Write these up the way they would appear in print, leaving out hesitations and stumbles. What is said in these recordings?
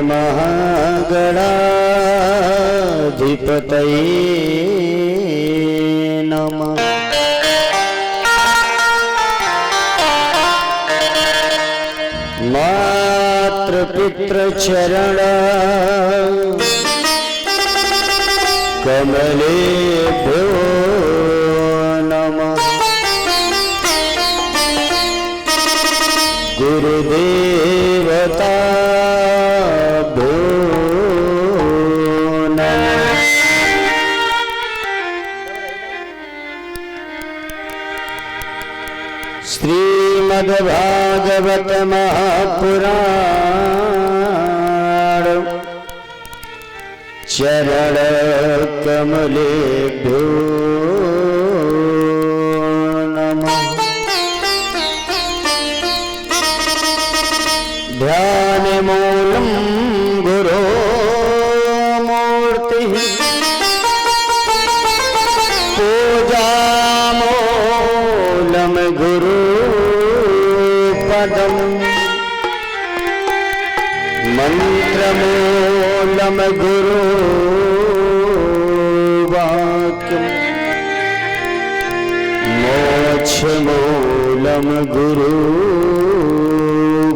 महागणाधिपतये नमः। मातृपितृचरण कमलेभ्यो नमः। गुरुदेवताभ्यो नमः। श्रीमद्भागवत महापुराण चरण कमलेभ्यो नमः। ध्यान मूलम गुरो मूर्ति पूजा मूलम गुरु पदम मंत्र मूलम गुरु वाक्यम मोक्ष मूलम गुरु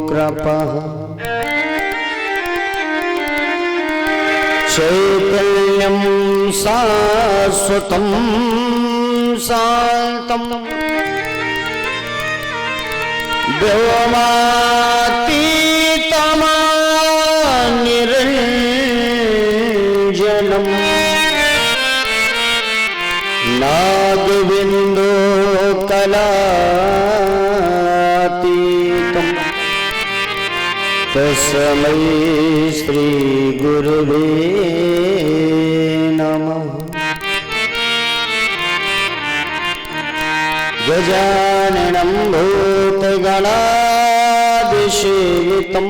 कृपा। चैतन्यं शाश्वतं शान्तं व्योमातीतमनिरञ्जनं नागविन्दो कलातीतं तस्मै श्री गुरुवे नमः। गजाननं भूतगणाधिसेवितं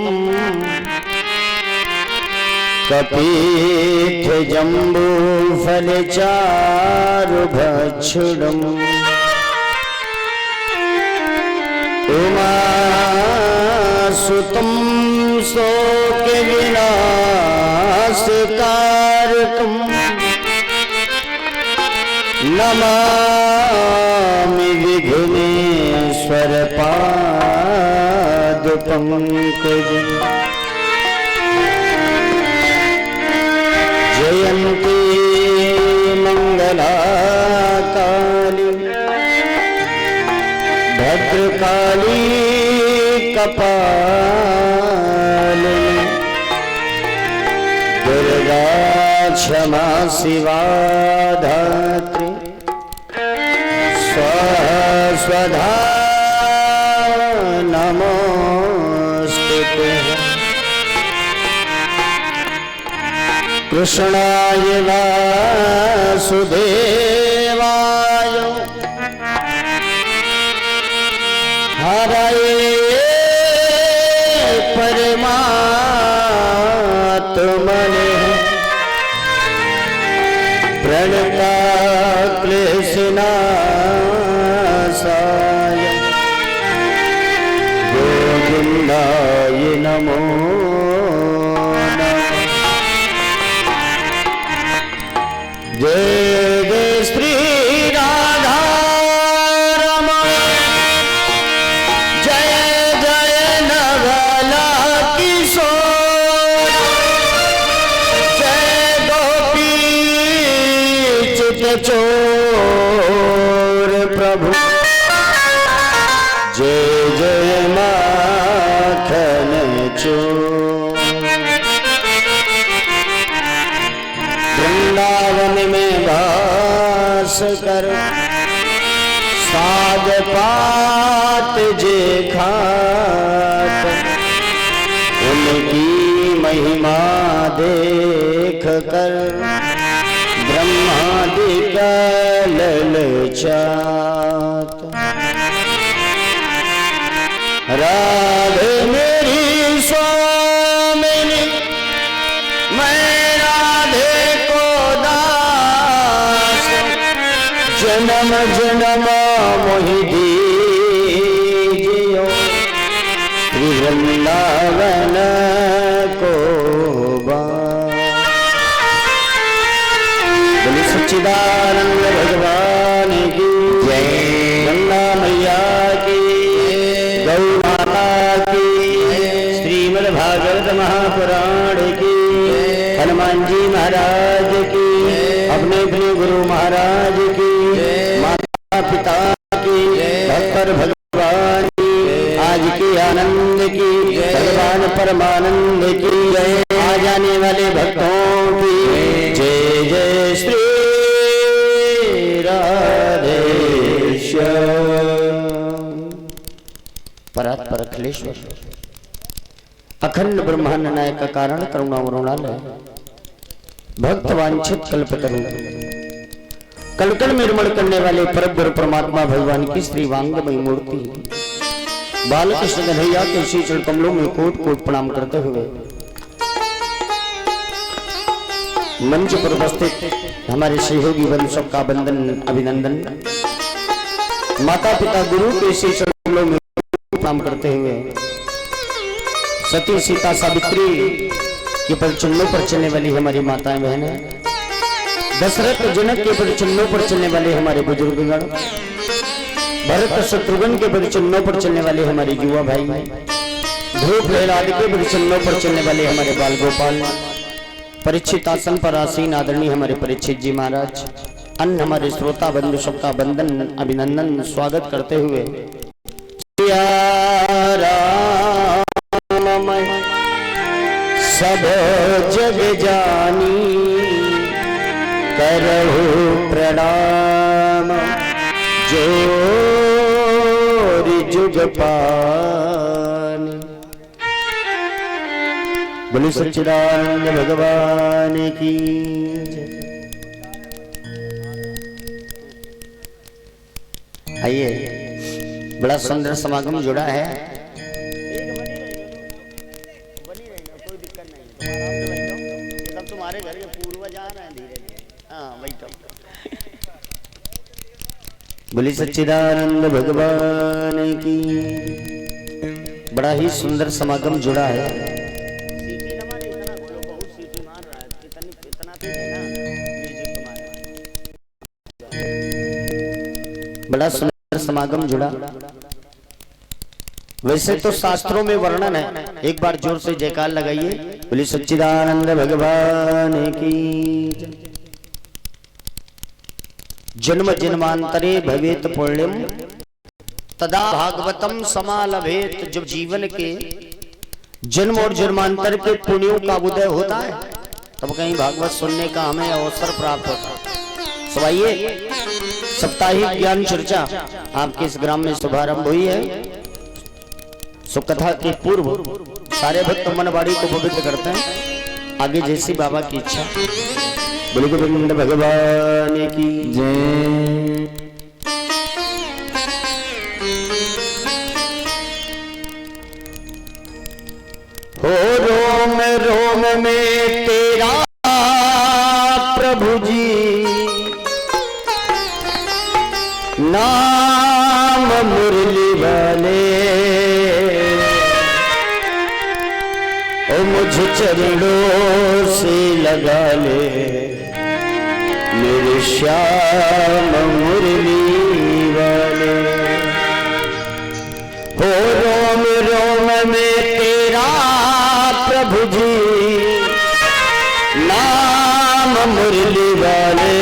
कपीठजम्बूफलचारुभक्षुरम् उमासुतं शोकविनाशकारकम् नमामि विघ्नेश्वरपादपङ्कजम्। जयन्ती मङ्गलाकाली भद्रकाली कपालिनी दुर्गा क्षमा शिवा धात्री स्वधा नमोस्तुते। कृष्णाय वासुदेवाय हरये परमात्मने प्रणतक्लेशनाशाय गोविन्दाय नमो नमः। जय जय श्री राधा रमण जय जय नवला किशोर जय गोपी चितचोर प्रभु जय जय माखन चोर। वृंदावन में वास कर साग पात जे खात उनकी महिमा देख कर ब्रह्मादि का ललचात। राधे मेरी स्वामिनी मैं राधे को दास जन्म जन्म मोहि दीजियो श्री वृंदावन को सच्चिदानंद भगवान की जय, गंगा मैया की, गौ माता की, श्रीमद् भागवत महापुराण की, हनुमान जी महाराज की, अपने प्रिय गुरु महाराज की, माता पिता की, भक्त भगवान की, आज की आनंद की, भगवान परमानंद की जय, आ जाने वाले भक्तों की जय जय श्री राधेश्याम। परात्पर अखिलेश्वर अखंड ब्रह्मांड नायक का कारण करुणावरुणालय भक्त वांछित कल्पतरु कलकल निर्मल करने वाले परम परमात्मा भगवान की श्री वांगमयी मूर्ति बालकृष्ण कन्हैया के श्री चरण कमलों में कोट कोट प्रणाम करते हुए मंच पर उपस्थित हमारे सहयोगी वंशों का बंदन अभिनंदन, माता पिता गुरु के श्री चरण कमलों में प्रणाम करते हुए सती सीता सावित्री के परिचन्नों पर चलने वाली हमारी माताएं बहनें, दशरथ जनक के परिचन्नों पर चलने वाले हमारे बुजुर्गगण, भरत शत्रुघ्न के परिचन्नों पर चलने वाले हमारे युवा भाई, ध्रुव प्रहलाद के परिचन्नों पर चलने वाले हमारे बाल गोपाल, परीक्षित आसन पर आसीन आदरणीय हमारे परीक्षित जी महाराज, अन्य हमारे श्रोता बंधु सबका बंदन अभिनंदन स्वागत करते हुए सब जग जानी करहु प्रणाम जोर जुग पान। बोले सच्चिदानंद भगवान की। आइए, बड़ा सुंदर समागम जुड़ा है। तुम्हारे घर के पूर्वज आ रहे हैं धीरे धीरे। हाँ बैठो। बोले सच्चिदानंद भगवान की। बड़ा ही सुंदर समागम जुड़ा है। बड़ा सुंदर समागम जुड़ा। वैसे तो शास्त्रों में वर्णन है, एक बार जोर से जयकार लगाइए। बोले सच्चिदानंद भगवान की। जन्म जन्मांतरे भवेत पुण्यम तदा भागवतम समालभेत। जब जीवन के जन्म और जन्मांतर के पुण्यों का उदय होता है तब कहीं भागवत सुनने का हमें अवसर प्राप्त होता है। सब आइए, साप्ताहिक ज्ञान चर्चा आपके इस ग्राम में शुभारंभ हुई है। सुकथा के पूर्व सारे भक्त मनवाड़ी को पवित्र करते हैं, आगे जैसी बाबा की इच्छा। बोले गोविंद भगवान की जय। हो रोम रोम में तेरा प्रभु जी नाम मुरली वाले, ओ मुझ चरणों से लगा ले मेरे श्याम मुरली वाले। हो रोम रोम में तेरा प्रभु जी नाम मुरली वाले,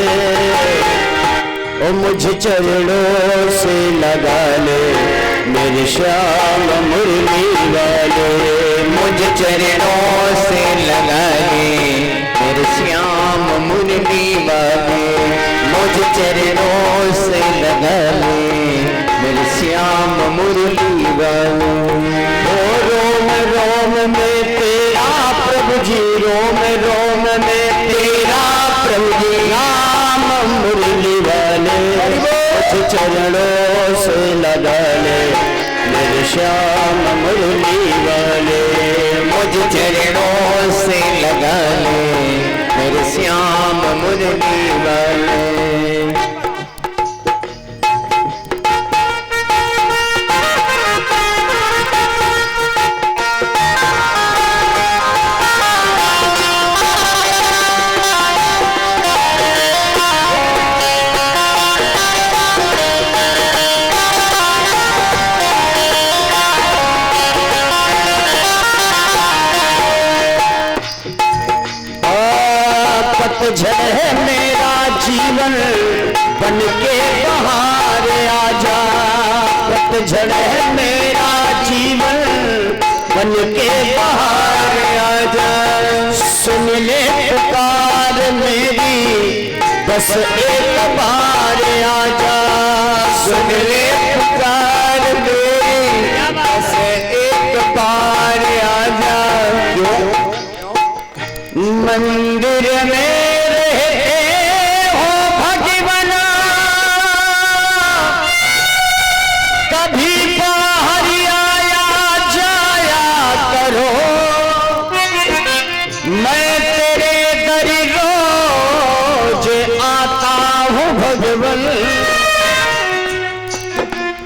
ओ मुझ चरणों से लगा ले मेरे श्याम मुरली वाले। मुझ चरणों से लगा ले मेरे श्याम मुरली वाले। मुझ चरणों से लगा ले मेरे श्याम मुरली वाले। ओ रोम रोम में तेरा प्रभु जी, रोम रोम में तेरा प्रभु जी नाम मुरली वाले। मुझ चरणों से लगा ले मेरे श्याम मुरली वाले। मुझ चरणों से लगा ले मेरे श्याम मुरली वाले। पतझड़ है मेरा जीवन बन के बहार आजा, पतझड़ है मेरा जीवन बन के बहार आजा। सुन ले पुकार मेरी बस एक बार आजा, सुन ले पुकार मेरी बस एक बार आजा। मंदिर में रहते हो भगवान, कभी बाहर आया जाया करो, मैं तेरे दर रोज आता हूँ भगवान।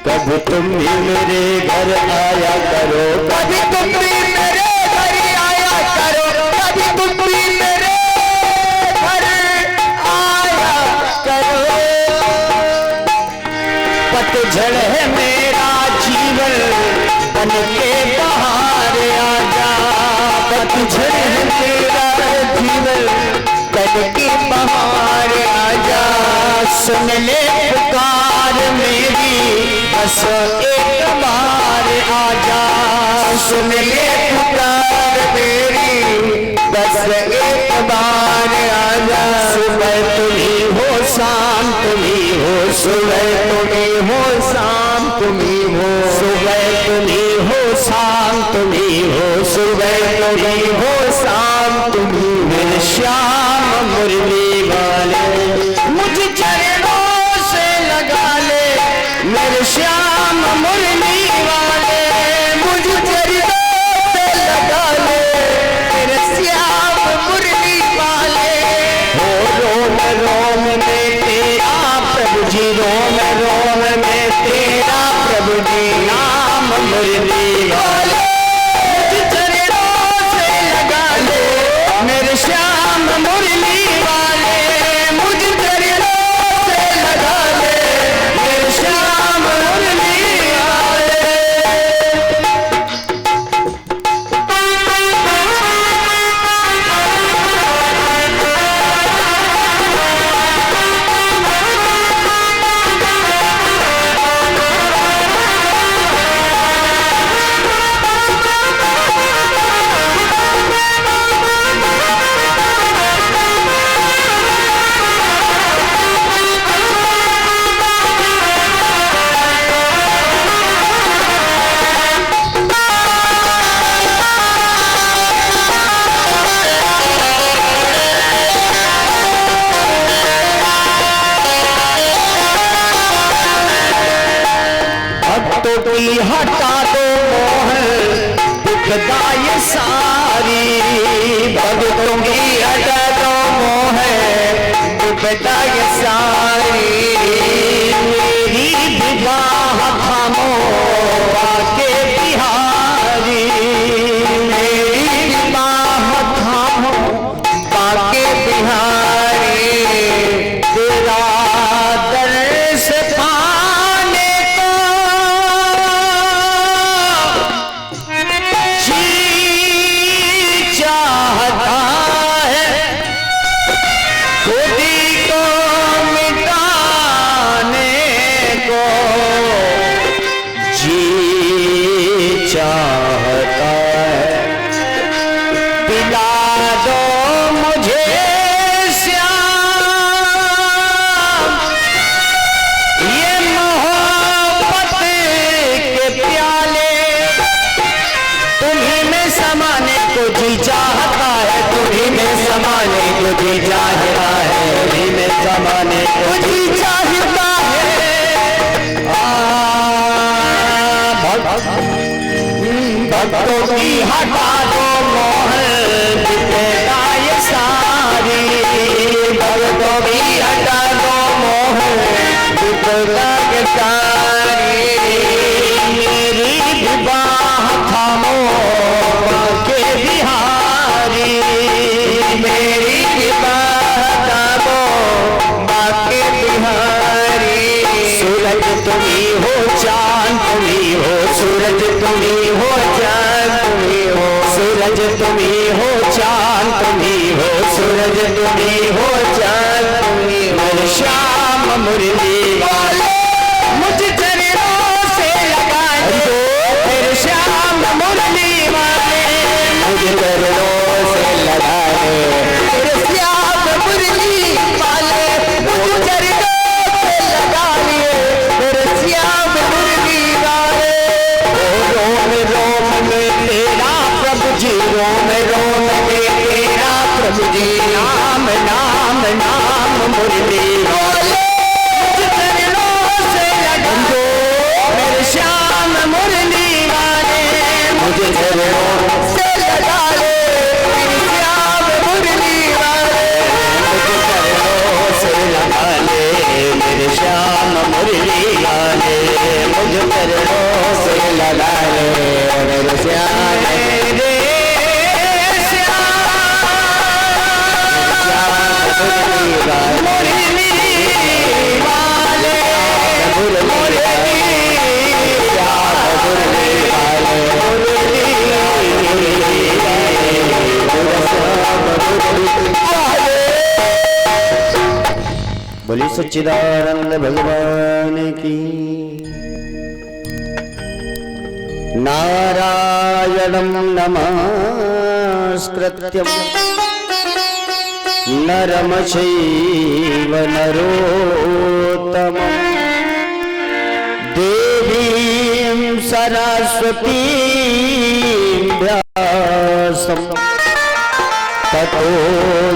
कभी तुम भी मेरे घर आया करो, कभी तुम भी मेरे घर आया करो, कभी तुम भी मेरे घर आया करो। पतझड़ है मेरा जीवन बन के बहार आजा, पतझड़ है मेरा जीवन बन के बहार आजा। सुन ले पुकार मेरी बस एक बार आजा, सुन ले पुकार मेरी बस एक बार आजा। सुबह तुम्ही हो शाम तुम्ही हो, सुबह तुम्ही हो शाम तुम्ही हो, सुबह तुम्ही हो शाम तुम्ही हो, सुबह तुम्ही हो शाम तुम्ही। मेरे श्याम मुरली वाले मुझे चरणों से लगा ले, मेरे श्याम मुरली वाले मुझे चरणों से लगा ले, मेरे श्याम मुरली वाले। हो रोम रोम में तेरा प्रभु जी, रोम रोम में तेरा प्रभु जी नाम मुरली वाले। मुझे चरणों से लगा ले, मेरे श्याम मुरली वाले मुझे चरणों से लगा ले, मेरे श्याम मुरली वाले। भक्तों की हटा दो मोह दुखदाई सारी, भक्तों की हटा दो मोह दुखदाई सारी। मेरी विवाह थामो बाके बिहारी, मेरी विवाह थामो बाके बिहारी। तेरा दर्श पाने को जी चाहता है, खुदी को मिटाने को जी चाहता है। पिला दो मुझे श्याम ये मोहब्बत के प्याले, तुम्ही में समाने को जी चाहता है, तुम्ही में समाने को जी चाहता है, तुम्ही में समाने को जी चाहता है। भक्तों की हटा दो मोह दुखदाई सारी, भक्तों की हटा दो मोह दुखदाई सारी। मेरी विवाह थामो बाके बिहारी, मेरी विवाह थामो बाके बिहारी। सूरज तुम्ही हो चांद तुम्ही हो, सूरज तुम्ही हो चांद तुम्ही हो, मुरली वाले मेरे श्याम मुरली वाले मुझे चरणों से लगा ले मेरे श्याम मुरली वाले मुझे चरणों से लगा ले मेरे श्याम मुरली वाले मुझे चरणों से लगा ले मेरे श्याम बोली सच्चिदानंद भगवान की। नारायणं नमस्कृत्यं नरं चैव नरोत्तमं देवीं सरस्वतीं व्यासं ततो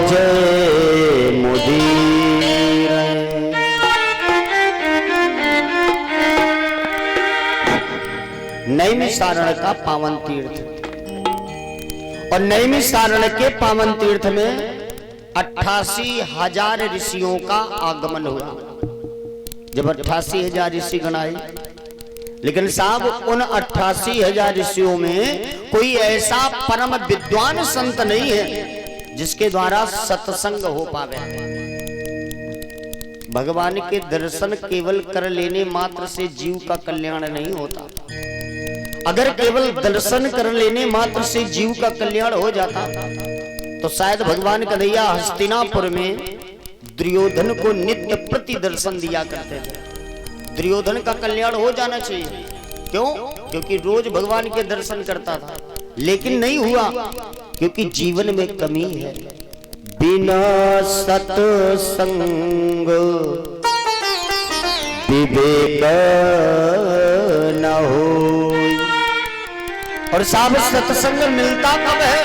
जयमुदीरये। नैमिषारण्य का पावन तीर्थ और नैमिषारण्य के पावन तीर्थ में 88,000 ऋषियों का आगमन हुआ। जब 88,000 ऋषि गणाए, लेकिन साहब उन 88,000 ऋषियों में कोई ऐसा परम विद्वान संत नहीं है जिसके द्वारा सत्संग हो पावे। भगवान के दर्शन केवल कर लेने मात्र से जीव का कल्याण नहीं होता। अगर केवल दर्शन कर लेने मात्र से जीव का कल्याण हो जाता तो शायद भगवान कन्हैया हस्तिनापुर में दुर्योधन को नित्य प्रति दर्शन दिया करते थे। दुर्योधन का कल्याण हो जाना चाहिए। क्यों? क्योंकि रोज भगवान के दर्शन करता था, लेकिन नहीं हुआ क्योंकि जीवन में कमी है। बिना सत्संग विवेक न हो। और साहब सत्संग मिलता कब है?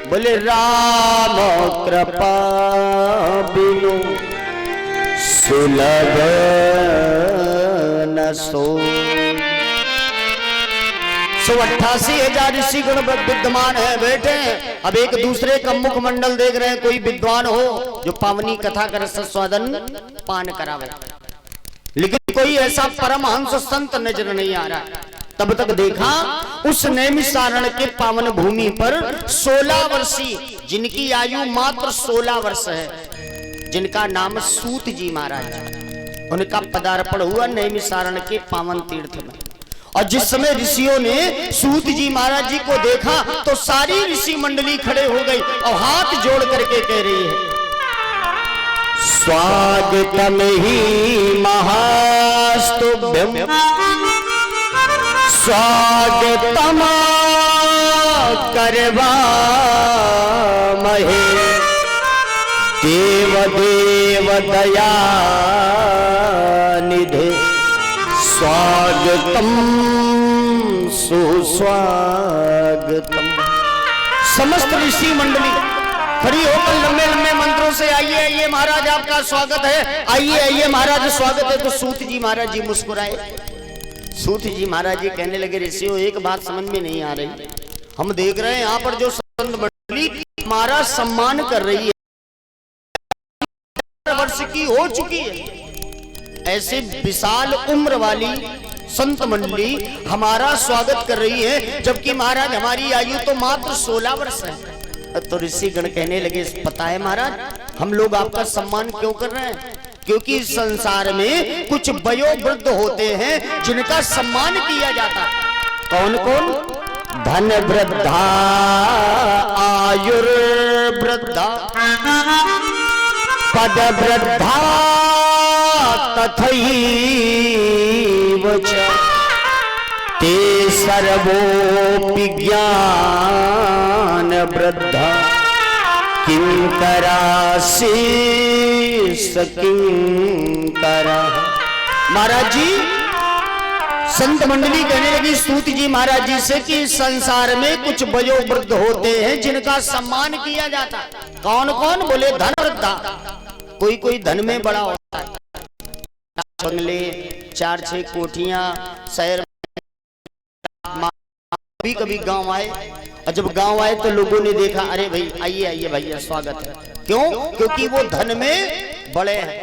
बोले राम कृपा बिनु सुलभ न सो। 88,000 ऋषिगण विद्यमान है, बैठे हैं। अब एक दूसरे का मुखमंडल देख रहे हैं। कोई विद्वान हो जो पावनी कथा कर स्वादन पान करावे, लेकिन कोई ऐसा परमहंस संत नजर नहीं आ रहा। तब तक देखा उस नैमिषारण्य के पावन भूमि पर 16 वर्षीय, जिनकी आयु मात्र 16 वर्ष है, जिनका नाम सूत जी महाराज, उनका पदार्पण हुआ नैमिषारण्य के पावन तीर्थ में। और जिस समय ऋषियों ने सूत जी महाराज जी को देखा तो सारी ऋषि मंडली खड़े हो गई और हाथ जोड़ करके कह रही है, स्वागतम ही महास्तुभ्यं स्वागतम करवामहे देव देव दयानिधे स्वागतम सुस्वागतम। समस्त ऋषि मंडली खड़ी होकर लंबे लंबे मंत्रों से आइए आइए महाराज आपका स्वागत है, आइए आइए महाराज स्वागत है। तो सूत जी महाराज जी मुस्कुराए। सूत जी महाराज जी कहने लगे, ऋषियों एक बात समझ में नहीं आ रही। हम देख रहे हैं यहाँ पर जो संत मंडली हमारा सम्मान कर रही है, वर्ष की हो चुकी है, ऐसे विशाल उम्र वाली संत मंडली हमारा स्वागत कर रही है, जबकि महाराज हमारी आयु तो मात्र 16 वर्ष है। तो ऋषि गण कहने लगे, पता है महाराज हम लोग आपका सम्मान क्यों कर रहे हैं? क्योंकि इस संसार में कुछ वयोवृद्ध होते हैं जिनका सम्मान किया जाता है। कौन कौन? धन वृद्धा आयुर्वृद्धा पद वृद्धा तथैव च ते सर्वोऽपि ज्ञान वृद्धा किंकराशीष किंकरा। महाराज जी संत मंडली कहने लगी सूत जी महाराज जी से कि संसार में कुछ वयोवृद्ध होते हैं जिनका सम्मान किया जाता। कौन कौन? बोले धन वृद्धा। कोई कोई धन में बड़ा होता है, बंगले, 4-6 कोठियां, शहर। कभी कभी गांव आए, और जब गांव आए तो लोगों ने देखा, अरे भाई आइए आइए भैया स्वागत है। क्यों? क्योंकि वो धन में बड़े हैं।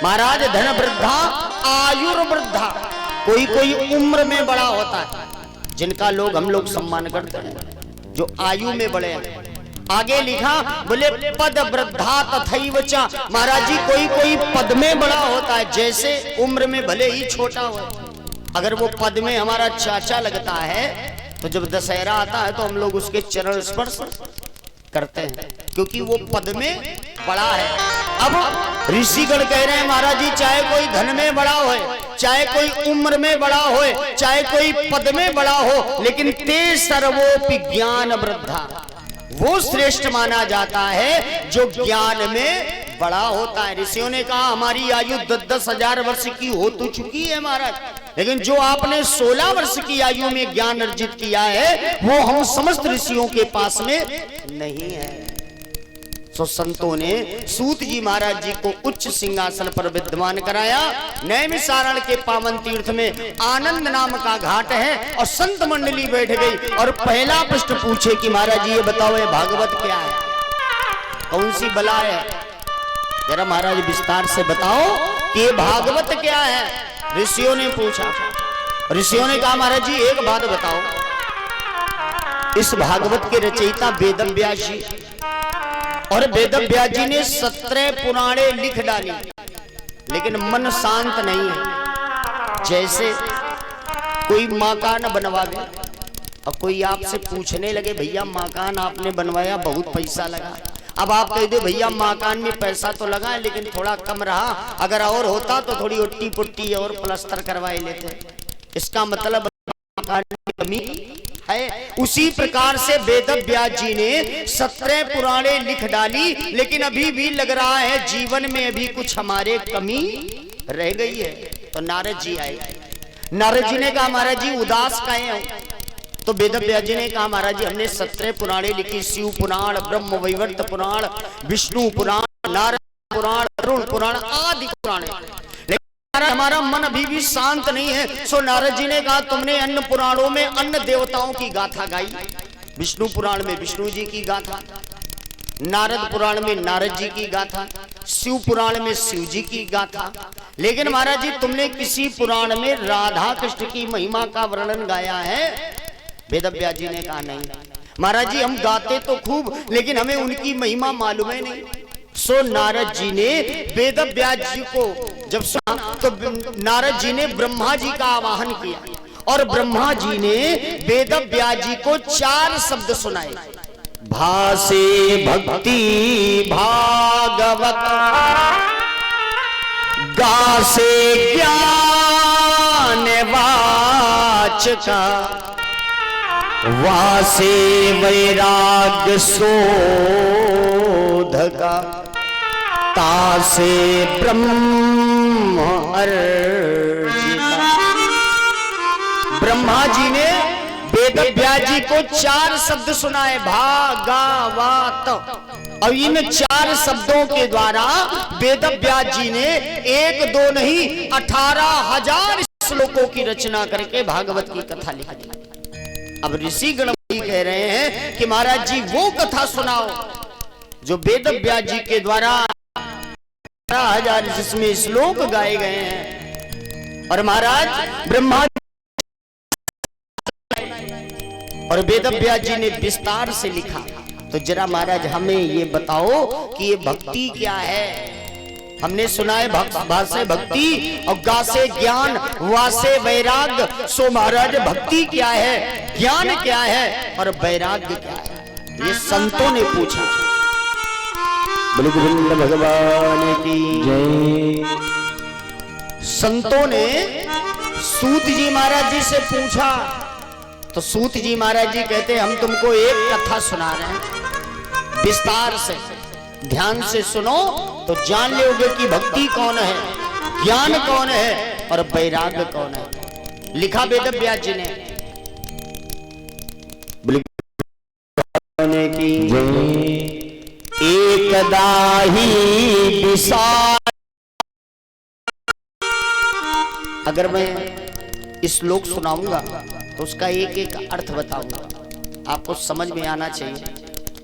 महाराज धन वृद्धा आयुर्वृद्धा, कोई कोई उम्र में बड़ा होता है, जिनका हम लोग सम्मान करते हैं, जो आयु में बड़े हैं। आगे लिखा, बोले पद वृद्धा तथैव च, महाराज जी कोई कोई पद में बड़ा होता है, जैसे उम्र में भले ही छोटा हो। अगर वो पद में हमारा चाचा लगता है तो जब दशहरा आता है तो हम लोग उसके चरण स्पर्श करते हैं, क्योंकि वो पद में बड़ा है। अब ऋषिगण कह रहे हैं, महाराज जी चाहे कोई धन में बड़ा हो, चाहे कोई उम्र में बड़ा हो, चाहे कोई पद में बड़ा हो, लेकिन ते सर्वोपि ज्ञान वृद्धा, वो श्रेष्ठ माना जाता है जो ज्ञान में बड़ा होता है। ऋषियों ने कहा हमारी आयु 10-10 हजार वर्ष की हो तो चुकी है महाराज, लेकिन जो आपने 16 वर्ष की आयु में ज्ञान अर्जित किया है वो हम समस्त ऋषियों के पास में नहीं है। तो संतों ने सूत जी महाराज जी को उच्च सिंहासन पर विद्यमान कराया। नैमिषारण्य के पावन तीर्थ में आनंद नाम का घाट है, और संत मंडली बैठ गई और पहला प्रश्न पूछे कि महाराज जी ये बताओ ये भागवत क्या है, कौन सी बला है, जरा महाराज विस्तार से बताओ कि ये भागवत क्या है। ऋषियों ने पूछा, ऋषियों ने कहा महाराज जी एक बात बताओ, इस भागवत के रचयिता वेदव्यास जी, और वेदव्यास जी ने 17 पुराणे लिख डाली, लेकिन मन शांत नहीं है। जैसे कोई मकान बनवावे और कोई आपसे पूछने लगे भैया मकान आपने बनवाया बहुत पैसा लगा, अब आप कह दो भैया मकान में पैसा तो लगा है लेकिन थोड़ा कम रहा, अगर और होता तो थोड़ी उट्टी पुट्टी और प्लास्टर करवाए लेते, इसका मतलब मकान की कमी है। उसी प्रकार से वेदव्यास जी ने 17 पुराणे लिख डाली, लेकिन अभी भी लग रहा है जीवन में अभी कुछ हमारे कमी रह गई है। तो नारद जी आए, नारद जी ने कहा महाराज जी उदास काहे हो? तो वेदव्यास जी ने कहा महाराज जी हमने 17 पुराणे लिखी, शिव पुराण, ब्रह्म वैवर्त पुराण, विष्णु पुराण, नारद पुराण, अरुण पुराण आदि पुराण, लेकिन हमारा मन अभी भी शांत नहीं है। सो नारद जी ने कहा तुमने अन्य पुराणों में अन्य देवताओं की गाथा गाई, विष्णु पुराण में विष्णु जी की गाथा, नारद पुराण में नारद जी की गाथा, शिव पुराण में शिव जी की गाथा, लेकिन महाराज जी तुमने किसी पुराण में राधा कृष्ण की महिमा का वर्णन गाया है? वेदव्यास जी ने कहा नहीं महाराज जी हम गाते तो खूब, लेकिन हमें उनकी महिमा मालूम है नहीं। सो नारद जी ने वेदव्यास जी को जब सुना तो नारद जी ने ब्रह्मा जी का आवाहन किया, और ब्रह्मा जी ने वेदव्यास जी को 4 शब्द सुनाए, भासे भक्ति भागवत, गासे ज्ञान वाचका, वासे वैराग्य शोधका, तासे ब्रह्म अर्जिता। ब्रह्मा जी ने वेदव्यास जी को 4 शब्द सुनाए, भागवत, और इन 4 शब्दों के द्वारा वेदव्यास जी ने 1-2 नहीं 18,000 श्लोकों की रचना करके भागवत की कथा लिख दी। अब ऋषि गण कह रहे हैं कि महाराज जी वो कथा सुनाओ जो वेदव्यास जी के द्वारा 18,000 जिसमें श्लोक गाए गए हैं, और महाराज ब्रह्मा और वेदव्यास जी ने विस्तार से लिखा। तो जरा महाराज हमें ये बताओ कि ये भक्ति क्या है। हमने सुना है भासे भक्ति और गासे ज्ञान, वासे वैराग्य। सो महाराज भक्ति क्या है, ज्ञान क्या है और वैराग्य क्या है, ये संतों ने पूछा। बोले गोविंद भगवान की जय। संतों ने सूत जी महाराज जी से पूछा, तो सूत जी महाराज जी कहते हम तुमको एक कथा सुना रहे हैं, विस्तार से ध्यान से सुनो तो जान लोगे कि भक्ति कौन है, ज्ञान कौन है और वैराग्य कौन है। लिखा वेदव्यास जी ने। एकदा ही विशाल। अगर मैं श्लोक सुनाऊंगा तो उसका एक एक अर्थ बताऊंगा, आपको समझ में आना चाहिए।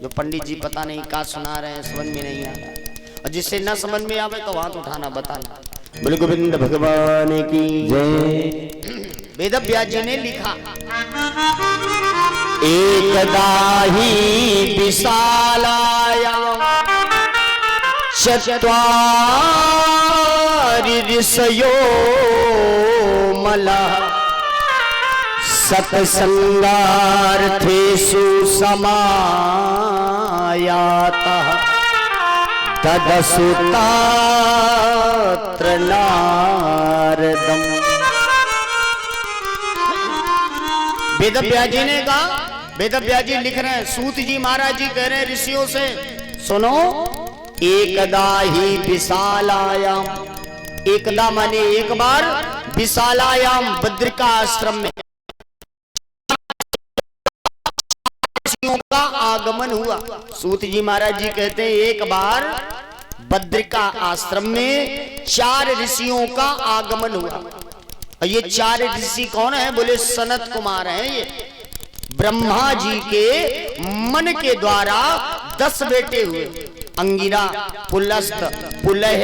जो पंडित जी पता नहीं क्या सुना रहे हैं, समझ में नहीं आ रहा, और जिससे ना समझ में आवे तो हाथ उठाना बताना। बोले गोविंद भगवान की जय। वेदव्यास जी ने लिखा, एकदा ही विशालाया चत्वारि ऋषयो मला सत्संगार्थेषु समायातः तदसुतात्र नारदम्। वेदव्यास जी ने कहा, वेदव्यास जी लिख रहे हैं, सूत जी महाराज जी कह रहे हैं ऋषियों से, सुनो, एकदा ही विशालायाम, एकदा माने एक बार, विशालायाम बद्रिका आश्रम में ऋषियों का आगमन हुआ। सूत जी महाराज जी कहते हैं एक बार बद्रिका आश्रम में 4 ऋषियों का आगमन हुआ। और ये 4 ऋषि कौन है? बोले सनत कुमार हैं। ये ब्रह्मा जी के मन के द्वारा 10 बेटे हुए, अंगिरा, पुलस्त, पुलह,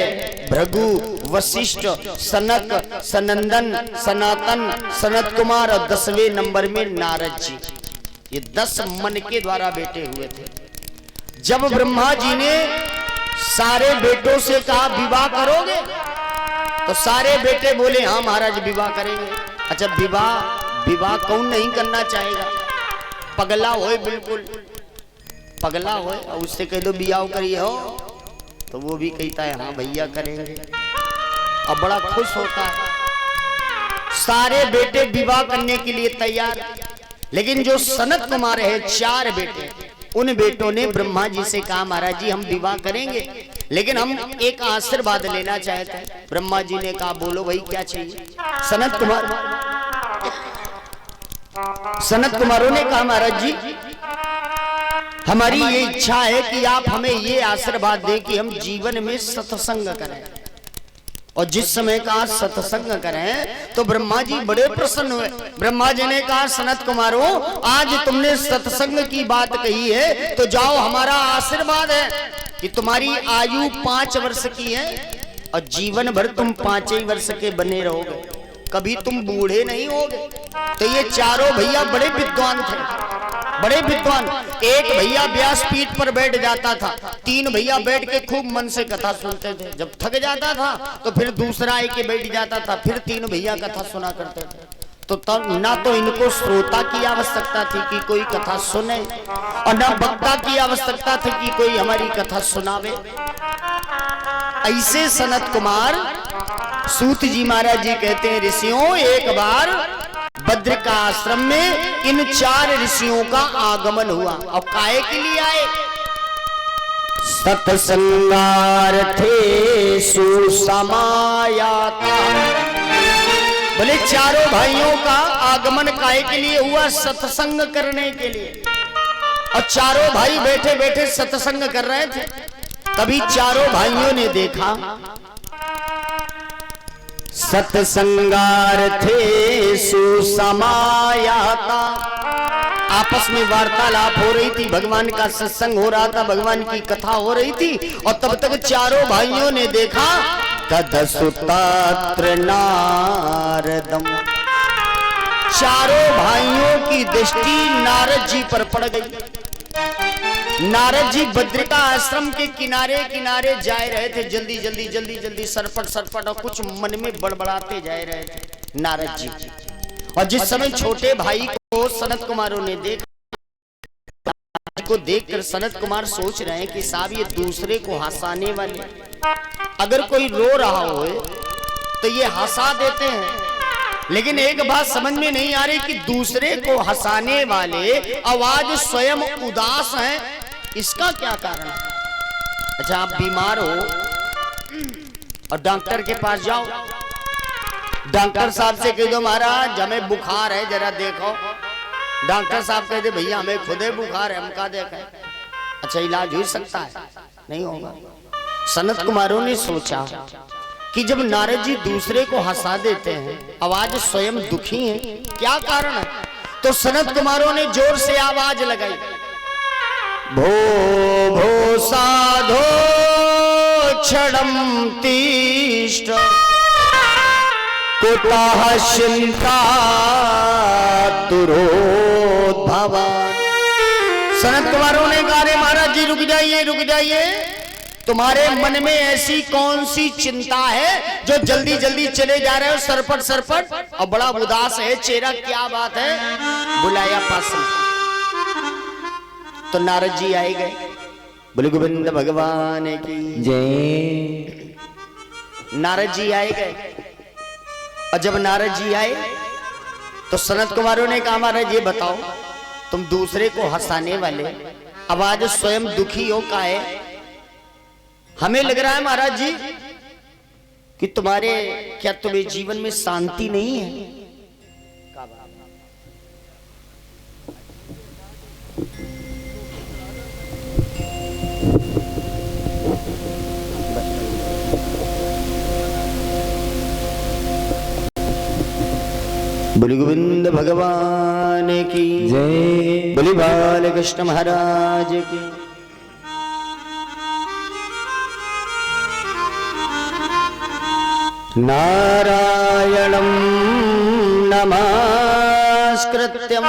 भृगु, वशिष्ठ, सनक, सनंदन, सनातन, सनत कुमार और 10वें नंबर में नारद जी। ये 10 मन के द्वारा बेटे हुए थे। जब ब्रह्मा जी ने सारे बेटों से कहा विवाह करोगे, तो सारे बेटे बोले हाँ महाराज विवाह करेंगे। अच्छा, विवाह कौन नहीं करना चाहेगा? पगला होए, बिल्कुल पगला होए, और उससे कह दो बियाह करिए हो, तो वो भी कहता है हाँ भैया करेंगे, और बड़ा खुश होता है। सारे बेटे विवाह करने के लिए तैयार। लेकिन जो सनत कुमार है, 4 बेटे, उन बेटों ने ब्रह्मा जी से कहा महाराज जी हम विवाह करेंगे, लेकिन हम एक आशीर्वाद लेना चाहते हैं। ब्रह्मा जी ने कहा बोलो भाई क्या चाहिए? सनत कुमारों ने कहा महाराज जी हमारी ये इच्छा है कि आप हमें ये आशीर्वाद दें कि हम जीवन में सत्संग करें। और जिस समय कहा सत्संग करें तो ब्रह्मा जी बड़े प्रसन्न हुए। ब्रह्मा जी ने कहा सनत कुमारों, आज तुमने सत्संग की बात कही है, तो जाओ, हमारा आशीर्वाद है कि तुम्हारी आयु 5 वर्ष की है और जीवन भर तुम 5 ही वर्ष के बने रहोगे, कभी तुम बूढ़े नहीं होगे। तो ये चारों भैया बड़े विद्वान थे, बड़े विद्वान। एक भैया व्यासपीठ पर बैठ जाता था, 3 भैया बैठ के खूब मन से कथा सुनते थे। जब थक जाता था तो फिर दूसरा आके बैठ जाता था, फिर 3 भैया कथा सुना करते थे। तो तब ना तो इनको श्रोता की आवश्यकता थी कि कोई कथा सुने, और ना वक्ता की आवश्यकता थी कि कोई हमारी कथा सुनावे। ऐसे सनत कुमार, सूत जी महाराज जी कहते हैं ऋषियों एक बार बद्रिका आश्रम में इन 4 ऋषियों का आगमन हुआ। और काहे के लिए आए? सत्संगार्थेषु समायाता। बोले चारों भाइयों का आगमन काहे के लिए हुआ? सत्संग करने के लिए। और चारों भाई बैठे बैठे सत्संग कर रहे थे। तभी चारों भाइयों ने देखा सत्संगार्थेषु समायाता। आपस में वार्तालाप हो रही थी, भगवान का सत्संग हो रहा था, भगवान की कथा हो रही थी। और तब तक चारों भाइयों ने देखा तदसुतात्र नारदम। चारों भाइयों की दृष्टि नारद जी पर पड़ गई। नारद जी बद्रिका आश्रम के किनारे किनारे जा रहे थे, जल्दी जल्दी जल्दी जल्दी, सरपट सरपट, और कुछ मन में बड़बड़ाते जा रहे थे नारद जी। और जिस समय छोटे भाई को सनत कुमारों ने देखकर सनत कुमार सोच रहे हैं कि साहब ये दूसरे को हंसाने वाले, अगर कोई रो रहा हो तो ये हंसा देते हैं। लेकिन एक बात समझ में नहीं आ रही कि दूसरे को हंसाने वाले आवाज स्वयं उदास हैं, इसका क्या कारण है? अच्छा, आप बीमार हो और डॉक्टर के पास जाओ, डॉक्टर साहब से कह दो महाराज हमें बुखार है जरा देखो। डॉक्टर साहब कहते भैया हमें खुदे बुखार है, हम का देखें। अच्छा, इलाज हो सकता है? नहीं होगा। सनत कुमारों ने सोचा कि जब नारद जी दूसरे को हंसा देते हैं, आवाज स्वयं दुखी है, क्या कारण है? तो सनत कुमारों ने जोर से आवाज लगाई, भो भो साधो क्षणम तिष्ठ कुतः चिंता तुरोद्भवा। सनत कुमारों ने कहा, रे महाराज जी रुक जाइए, रुक जाइए, तुम्हारे मन में ऐसी कौन सी चिंता है जो जल्दी जल्दी चले जा रहे हो सरपट सरपट, और बड़ा उदास है चेहरा, क्या बात है? बुलाया पास में। तो नारद जी आए गए, बोले गोविंद भगवान की जय। नारद जी आए गए, और जब नारद जी आए तो सनत कुमारों ने कहा, महाराज ये बताओ, तुम दूसरे को हंसाने वाले, आवाज स्वयं दुखी हो का है? हमें लग रहा है महाराज जी कि क्या तुम्हें जीवन में शांति नहीं है? बोली गोविंद भगवान की जय, बोली बाल कृष्ण महाराज की। नारायणं नमस्कृत्यं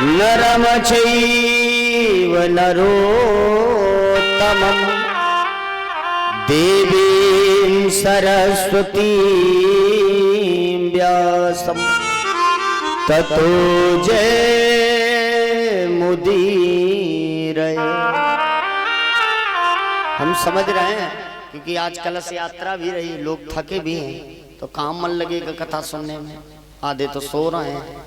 नरं चैव नरोत्तमं देवीं सरस्वतीं व्यासं ततो जयमुदीरये। हम समझ रहे हैं क्योंकि आज कलश यात्रा भी रही, लोग थके भी हैं, तो काम मन लगेगा कथा सुनने में। आधे तो सो रहे हैं,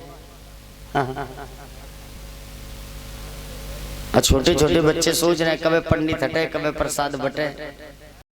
छोटे छोटे बच्चे सोच रहे हैं कब पंडित हटे, कब प्रसाद बटे।